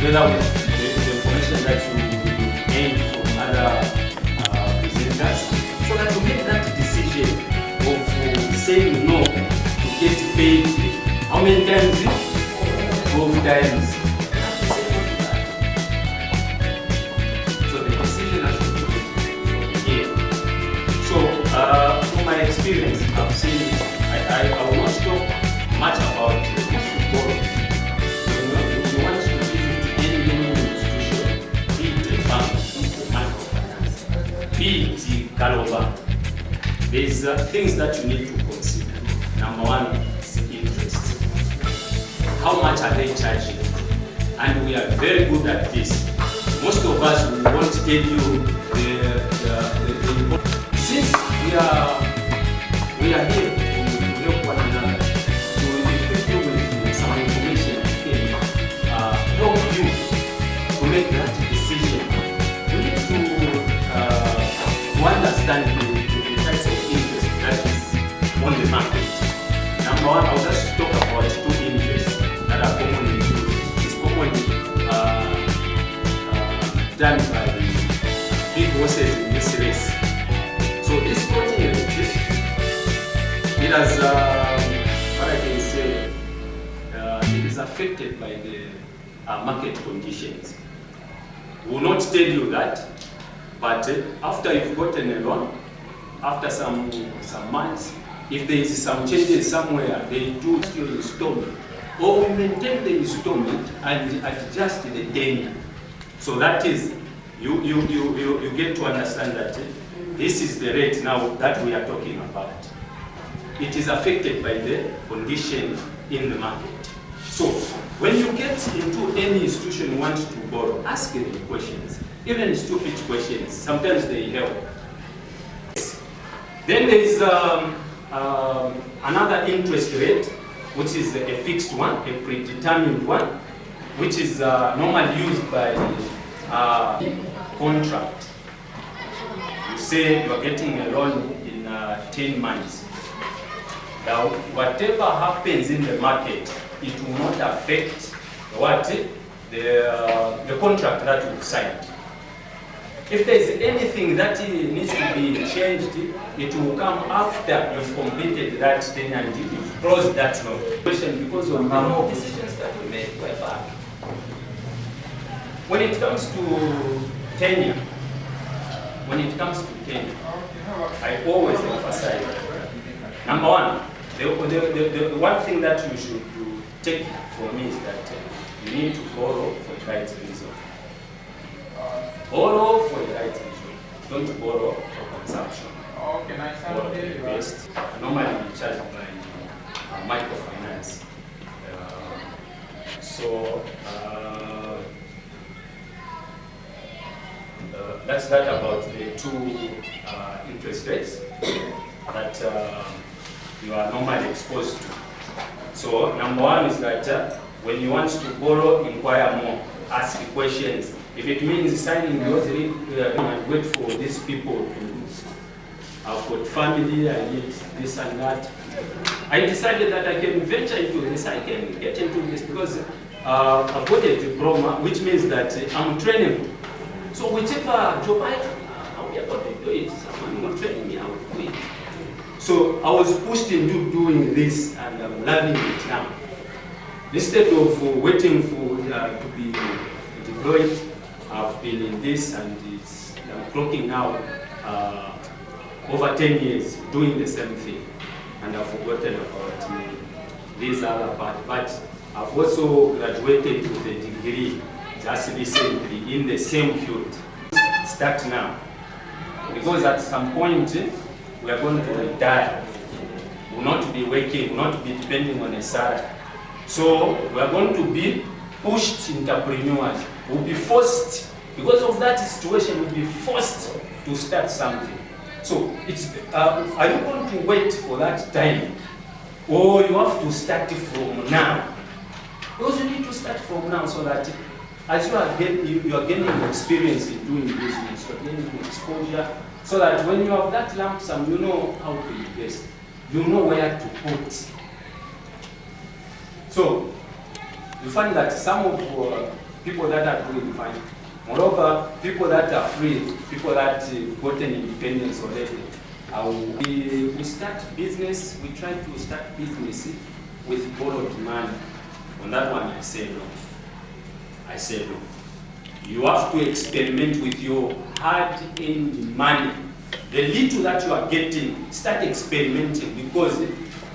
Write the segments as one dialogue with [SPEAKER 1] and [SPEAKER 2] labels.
[SPEAKER 1] together with the information that you gain from other presenters, so that you make that decision of saying no to get paid. How many times? 12 times. So the decision has to be here. So from my experience, I've seen, I will not talk much about borrowing. You want to visit any institution, be it a bank, be it a microfinance, be it Galova. There's things that you need to consider. Number one is interest. How much are they charging? And we are very good at this. Most of us will want to tell you the since we are here to help one another, to equip you with some information that can help you to make that decision. You need to understand the types of interest that is on the market. Number one, I'll just talk about two interests that are commonly used. It's commonly done by big horses in this race. So this floating rate, it has, what I can say, it is affected by the market conditions. We will not tell you that, but after you've gotten a loan, after some months, if there is some changes somewhere, they do your installment, or we maintain the installment and adjust the tenure. So that is, you get to understand that this is the rate now that we are talking about. It is affected by the condition in the market. So when you get into any institution you want to borrow, ask them questions, even stupid questions. Sometimes they help. Then there is another interest rate, which is a fixed one, a predetermined one, which is normally used by contract. You say you are getting a loan in 10 months. Now, whatever happens in the market, it will not affect what the contract that you've signed. If there is anything that needs to be changed, it will come after you've completed that thing and you've closed that loan. Because of the decisions that we made way back. When it comes to tenure, I always emphasize number one, the one thing that you should take from me is that you need to borrow for the right reason. Borrow for the right reason. Don't borrow for consumption.
[SPEAKER 2] Okay, nice.
[SPEAKER 1] Borrow for the best. Normally we charge by microfinance. That's that about the two interest rates that you are normally exposed to. So number one is that when you want to borrow, inquire more, ask questions. If it means signing yours and wait for these people to I've got family, I need this and that. I decided that I can venture into this, I can get into this because I've got a diploma, which means that I'm trainable. So whichever job I'll be able to do it. Someone will train me, I will do it. So I was pushed into doing this and I'm loving it now. Instead of waiting for to be deployed, I've been in this and I'm clocking now over 10 years doing the same thing. And I've forgotten about this other part. But I've also graduated with a degree just recently in the same field. Start now. Because at some point, we are going to retire. We will not be working, we will not be depending on a salary. So we are going to be pushed entrepreneurs. We will be forced, because of that situation, we will be forced to start something. So it's, are you going to wait for that time? Or you have to start from now? Because you need to start from now so that as you are gaining experience in doing business, you are gaining exposure, so that when you have that lump sum, you know how to invest. You know where to put. So you find that some of people that are doing fine. Moreover, people that are free, people that gotten independence already. We start business, we try to start business with borrowed money. On that one, I say no. I say no. You have to experiment with your hard-earned money. The little that you are getting, start experimenting, because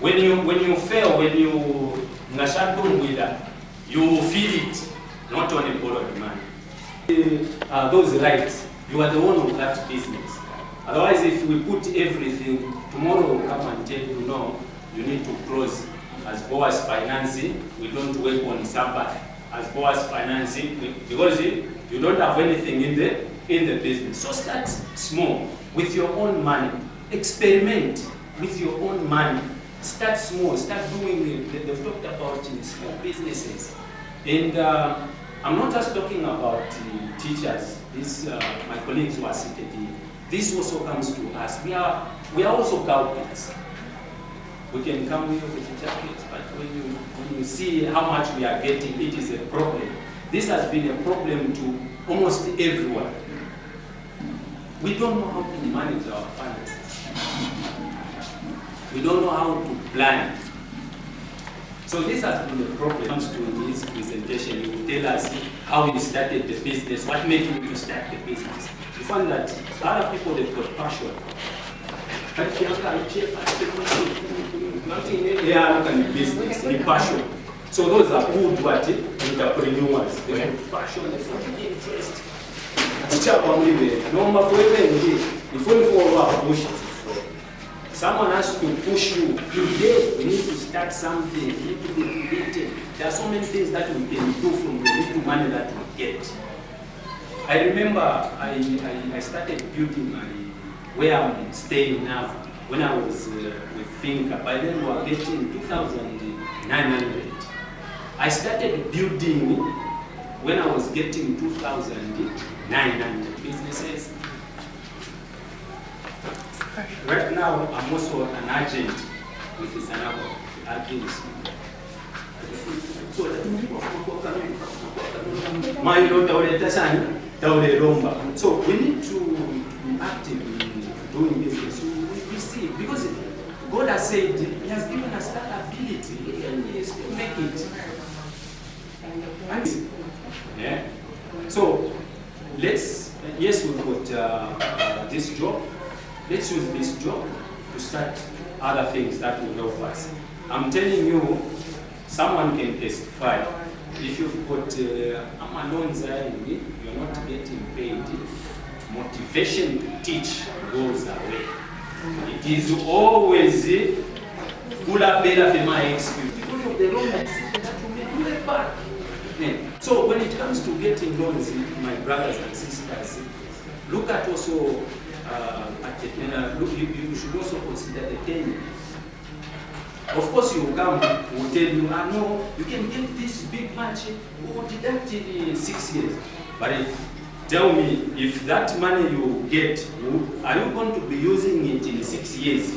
[SPEAKER 1] when you fail, when you ngashadum with that, you will feel it, not only borrowed money. Those rights, you are the owner of that business. Otherwise, if we put everything, tomorrow will come and tell you, no, you need to close. As far as financing, we don't work on Sabbath. As far as financing, because you don't have anything in the business. So start small with your own money. Experiment with your own money. Start small. Start doing. They've talked about small businesses, and I'm not just talking about teachers. This my colleagues who are seated here. This also comes to us. We are also culprits. We can come here with jackets, but when you see how much we are getting, it is a problem. This has been a problem to almost everyone. We don't know how to manage our finances. We don't know how to plan. So this has been a problem. Comes to this presentation, you will tell us how you started the business, what made you to start the business. You find that other people, they've got passion. Business, the passion. So those are good entrepreneurs. They have passion, they have interest. Someone has to push you. Today, we need to start something. We need to be creative. There are so many things that we can do from the little money that we get. I remember I started building where I'm staying now. When I was with Finca, by then we were getting 2,900. I started building when I was getting 2,900 businesses. Right now, I'm also an agent with Sanabo. So we need to be active in doing business. We see, because God has said, He has given us that ability, and He still make it. Yeah. So yes, we've got this job. Let's use this job to start other things that will help us. I'm telling you, someone can testify. If you've got you're not getting paid, motivation to teach goes away. It is always Kula Bela Fema experience because of the wrong decision that you may do it back. So when it comes to getting loans, my brothers and sisters, look at also you should also consider the tenure. Of course, you will come, we will tell you, no, you can get this big match, we will deduct it in 6 years. But tell me, if that money you get, are you going to be using it in 6 years?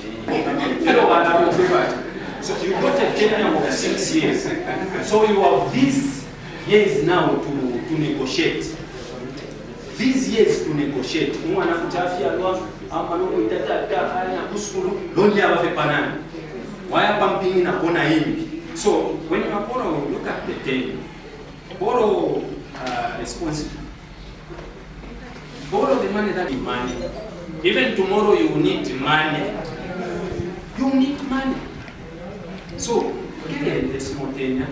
[SPEAKER 1] So you got a tenure of 6 years. So you have these years now to negotiate. These years to negotiate. Why are pumping in a corner in? So when you are borrowing, look at the tenure. Borrow responsibly. Borrow the money that you money. Even tomorrow you need money. You need money. So get the small tenure.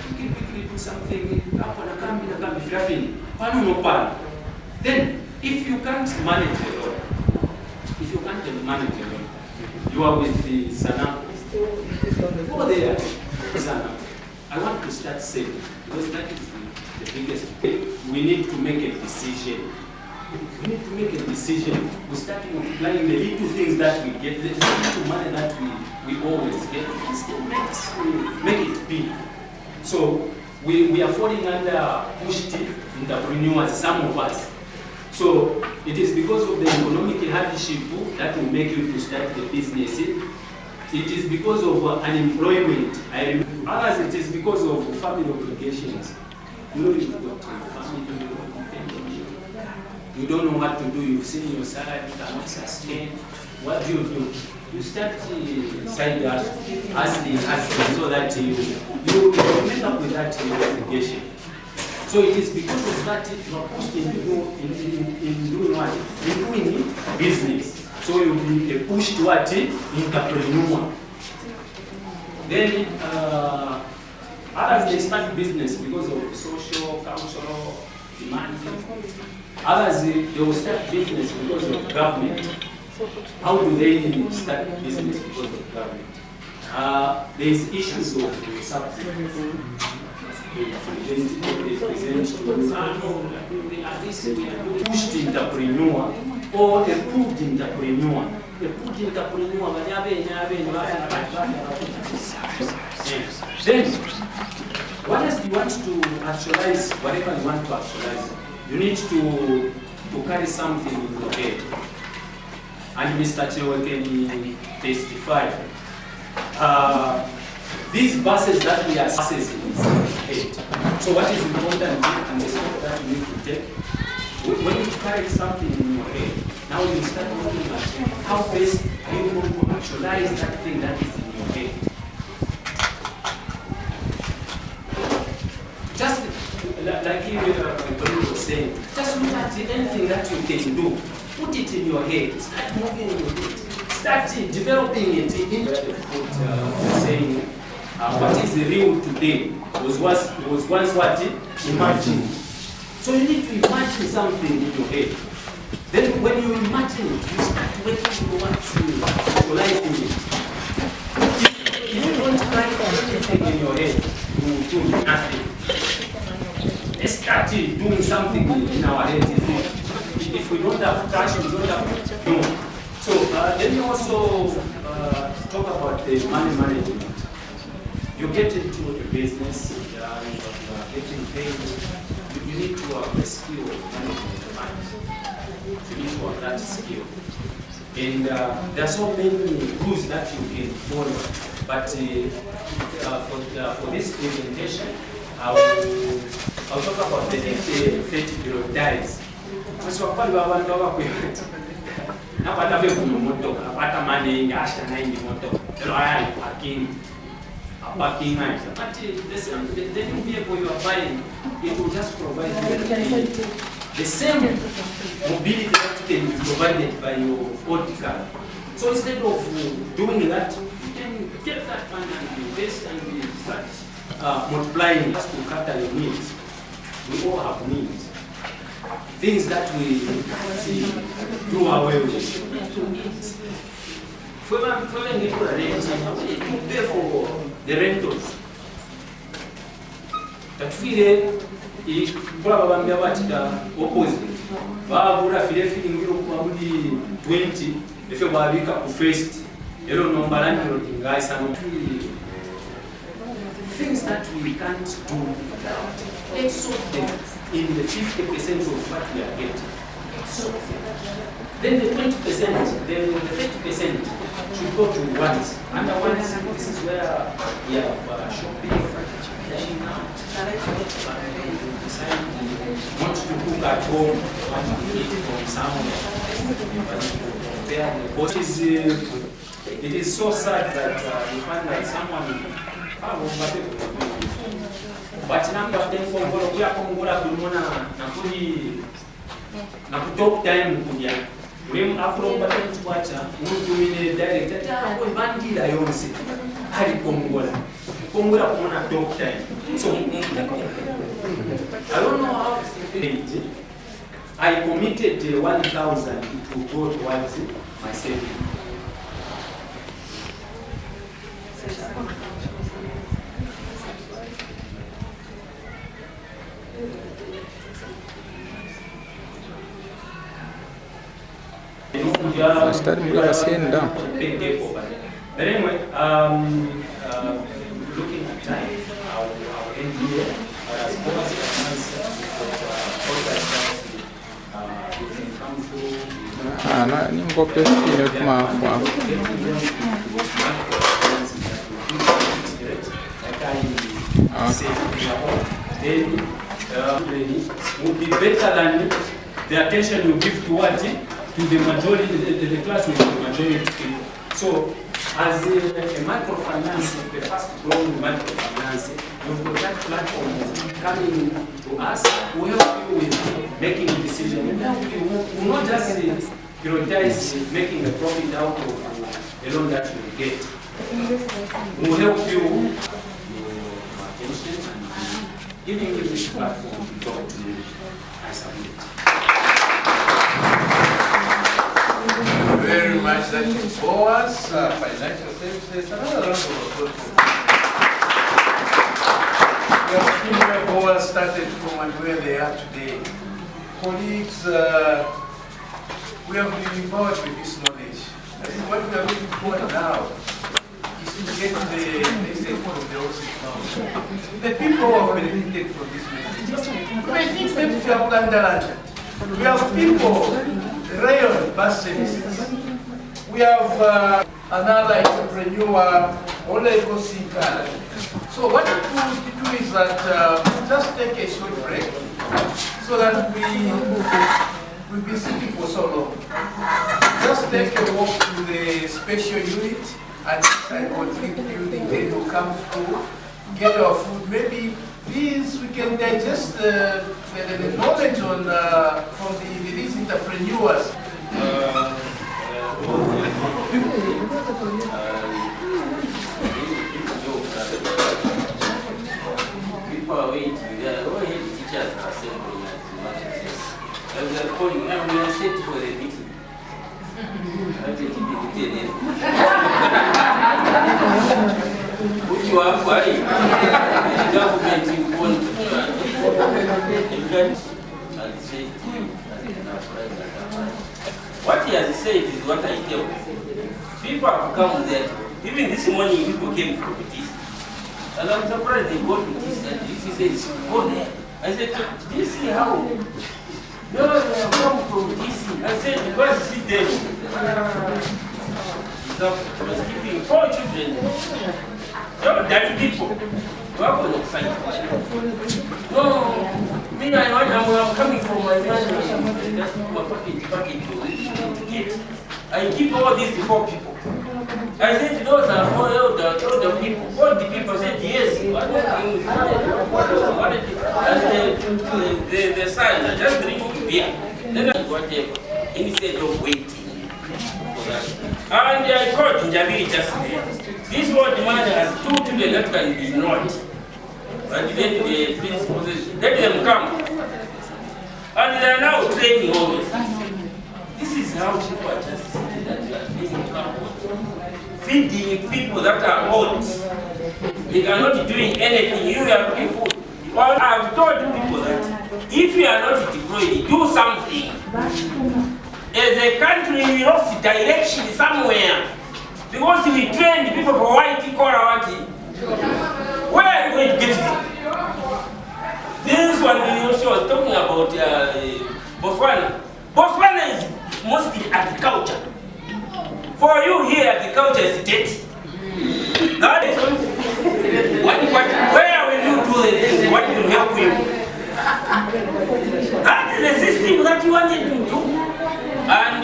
[SPEAKER 1] You can quickly do something. Then if you can't manage alone, you are with the Sana. Go there, Sana. I want to start saving because that is the biggest thing. We need to make a decision. We need to make a decision. We start multiplying the little things that we get, the little money that we always get. It still make it big. So we are falling under pushed entrepreneurs, some of us. So it is because of the economic hardship that will make you to start the business. It is because of unemployment. Others, it is because of family obligations. You know you've got family, you don't know what to do, you've seen your salary cannot sustain. What do? You start side hustling so that you make up with that obligation. So it is because of that you are pushed in doing what? In doing business. So you'll be pushed to what? Entrepreneur. Then others they start business because of social, cultural demand. Others they will start business because of government. How do they start business because of government? There is issues of subsidies. They present to pushed entrepreneur or a proved entrepreneur. A proved entrepreneur. Then, what else you want to actualize? Whatever you want to actualize, you need to carry something in your head. And Mr. Chewe can testify. These buses that we are buses in his head. So what is important and the step that you need to take, when you carry something in your head, now you start looking at how best are you going to actualize that thing that is in your head. Just like you were saying, just look at anything that you can do. Put it in your head. Start moving in your head. Start developing it. Saying what is real today was once what? Imagine. So you need to imagine something in your head. Then when you imagine it, you start working towards visualizing it. If you don't write anything in your head, you will do nothing. Let's start doing something in our head. If we don't have cash, we don't have no. So let me also talk about the money management. You get into a business, you are getting paid. You need to have a skill of managing the money. You need to have that skill. And there are so many rules that you can follow. But for this presentation, I'll talk about the 30 periodize. So what abantu abakwete nabatave kuno moto abata mane ngasha na ingi moto ero aya parking nice but the new vehicle you are buying it will just provide you the same mobility that can be provided by your old car. So instead of doing that, you can get that money and invest and start multiplying just to cater your needs. We all have needs. Things that we see do away with. For pay for the rentals. That feel probably about the opposite. Babura file feeling you probably 20 if you are weak up first. You don't know balance guys and things that we can't do without. Let's solve them in the 50% of what we are getting. Then the 20%, then the 30% should go to ones. Under ones, this is where we have shopping, cashing out. Decide want to cook at home, want to eat from somewhere. It is so sad that you find that someone but number of them kuya kongora kulmona na kutok time kuja rem afro baten twacha muntu mine director ta ko bandila yonse hali kongora kumona top time. So I don't know how to it. I committed 1,000 to go towards my saving. But anyway, looking at time, our NDA, as policy come through. will be better than the attention you give to what? To the majority, the class with the majority. So, as a microfinance, the fast growing microfinance, you've got that platform coming to us, we help you with making a decision. We will not just prioritize making a profit out of the loan that you get. We will help you with your attention and giving you this platform to talk to you and submit.
[SPEAKER 2] Thank you very much. That is BOAS, Financial Services. Another round of applause. We have seen where BOAS started from and where they are today. Colleagues, we have been empowered with this knowledge. I think what we are looking for now is to get the message from the OCC. The people who have benefited from this message. I think maybe if you have Landa, we have people. Rayon bus services. We have another entrepreneur, Olego Sinkala. So what we do is that just take a short break so that we've been sitting for so long. Just take a walk to the special unit and conflict building. Then we'll come through, get our food. Maybe these we can digest the knowledge on from these entrepreneurs.
[SPEAKER 3] People are waiting. They are already teachers are assembling at they are calling. We are set for the meeting. Which you are fighting. The government you want to and say what he has said is what I tell you. People have come there. Even this morning, people came from this. And I'm surprised they go to this and this. He says, go there. I said, DC, how? No, they have come from DC. I said, because see them. So, I was keeping 4 children. No, that people. You are going to fight. No, me, I'm coming from my family. Just my package to get. I keep all these 4 people. I said, those are all the people. All the people said, yes. And the son, I just drinking beer. Then I whatever. Instead of waiting for that. And I called Njabiri just there. This old man has 2 children that can be ignored. And then the principal says, let them come. And they are now training always. This is how people are just sitting that you are making trouble. Feeding people that are old. They are not doing anything. You are looking for. Well, I have told people that if you are not deployed, do something. As a country, we lost direction somewhere. Because we trained people for white collar. Where are you going to get it? This one we also was talking about Botswana. Botswana is mostly agriculture. For you here, agriculture is dead. That is where will you do this? What will help you? That is the system that you wanted to do. And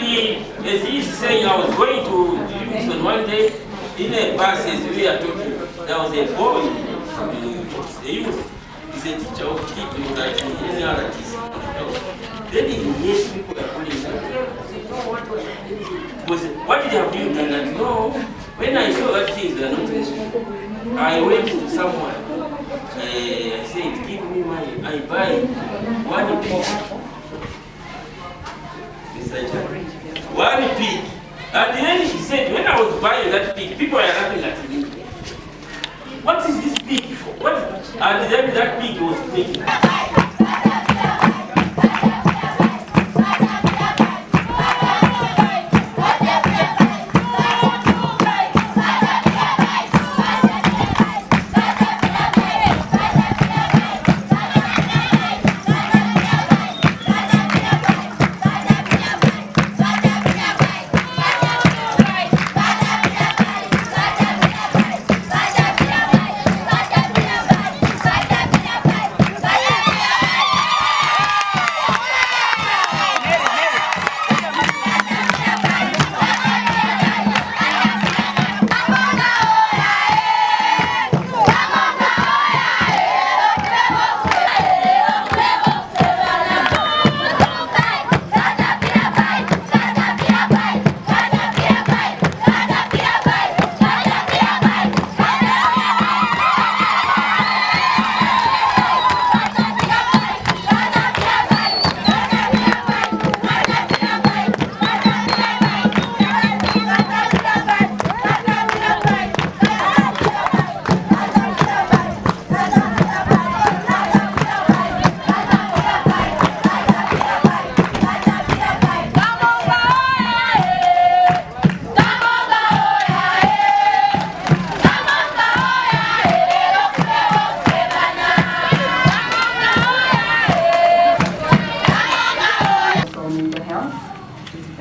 [SPEAKER 3] as he is saying, I was going to Houston one day in a bus as we are talking. There was a boy, a youth. He's a teacher of kids like any other teacher. Then he hears people are calling him. What did you have you done? And no, when I saw that things are not moving, I went to someone. I said, give me money. I buy 1 pig. One pig. And then he said, when I was buying that pig, people were laughing at me. What is this pig for? What? And then that pig was making.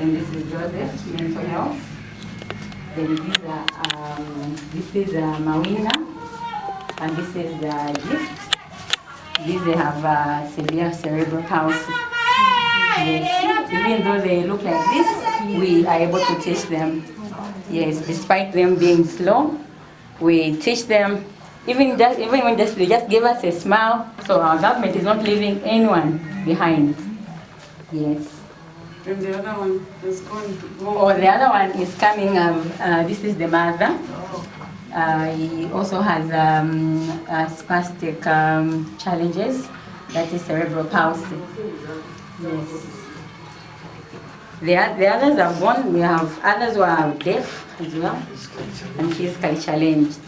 [SPEAKER 4] And this is Joseph, mental health. Then this is Mawina, and this is Gift. These they have severe cerebral palsy. Yes, even though they look like this, we are able to teach them. Yes, despite them being slow, we teach them. Even when they just give us a smile, so our government is not leaving anyone behind. Yes.
[SPEAKER 5] And the other one is going to go.
[SPEAKER 4] Oh, the other one is coming. This is the mother. He also has spastic challenges. That is cerebral palsy. Yes. The others are born. We have others who are deaf as well, and physically challenged.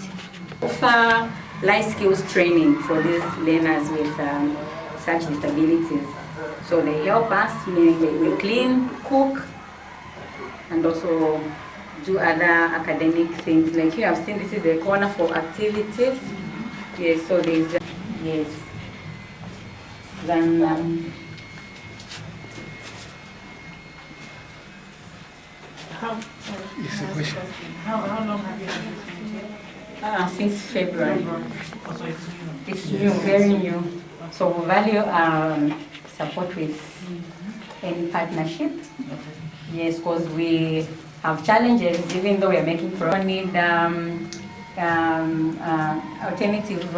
[SPEAKER 4] Offer life skills training for these learners with such disabilities. So they help us, meaning we clean, cook, and also do other academic things. Like you have seen, this is the corner for activities. Yes, so there's, yes. Then,
[SPEAKER 2] It's a question.
[SPEAKER 5] How long have you had it?
[SPEAKER 4] since February. It's new, very new. So we value support with any partnership. Yes, because we have challenges, even though we are making progress. We need alternative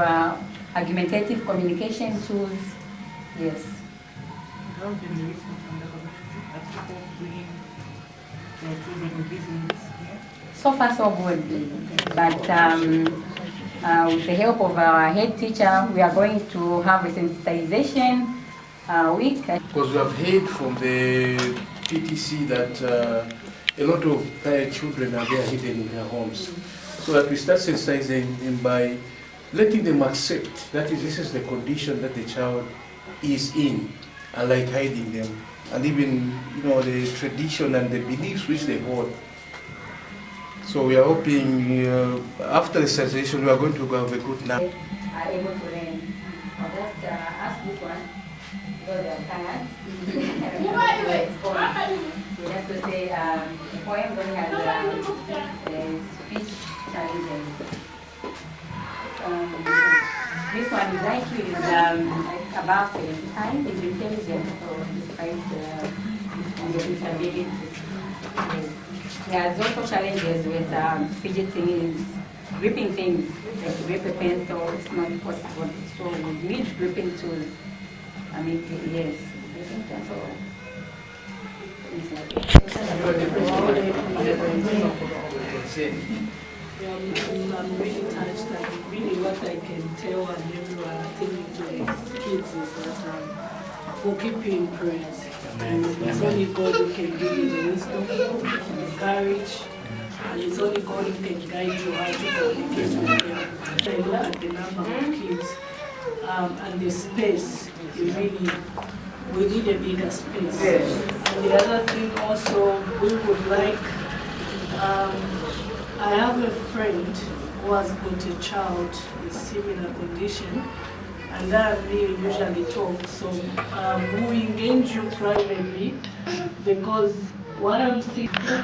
[SPEAKER 4] argumentative communication tools. Yes.
[SPEAKER 5] How have been the response from the community? Are people bringing their children with these needs here?
[SPEAKER 4] So far so good, but with the help of our head teacher, we are going to have a sensitization week.
[SPEAKER 2] Because we have heard from the PTC that a lot of tired children are there hidden in their homes. So that we start sensitizing them by letting them accept that this is the condition that the child is in, and like hiding them, and even the tradition and the beliefs which they hold. So we are hoping after the sensitization we are going to have a good night.
[SPEAKER 4] Are able to learn. I'll just ask this one, because they are tired. So just to say, the poem going has speech challenges. This one is IQ is about 75, is intelligent, so despite the disability. There's also challenges with fidgeting, gripping things, like grip a pencil, it's not possible. So we need gripping tools. I mean, yes, I think that's all.
[SPEAKER 5] I'm really touched, and really what I can tell and everyone attending to these kids is that we'll keep you in prayers. And it's only God who can give you the wisdom, the courage, and it's only God who can guide you how to communicate with them. I look at the number of kids and the space, we need a bigger space. And the other thing also, we would like, I have a friend who has got a child with similar condition, and that we usually talk. So we engage you privately, because what I'm thinking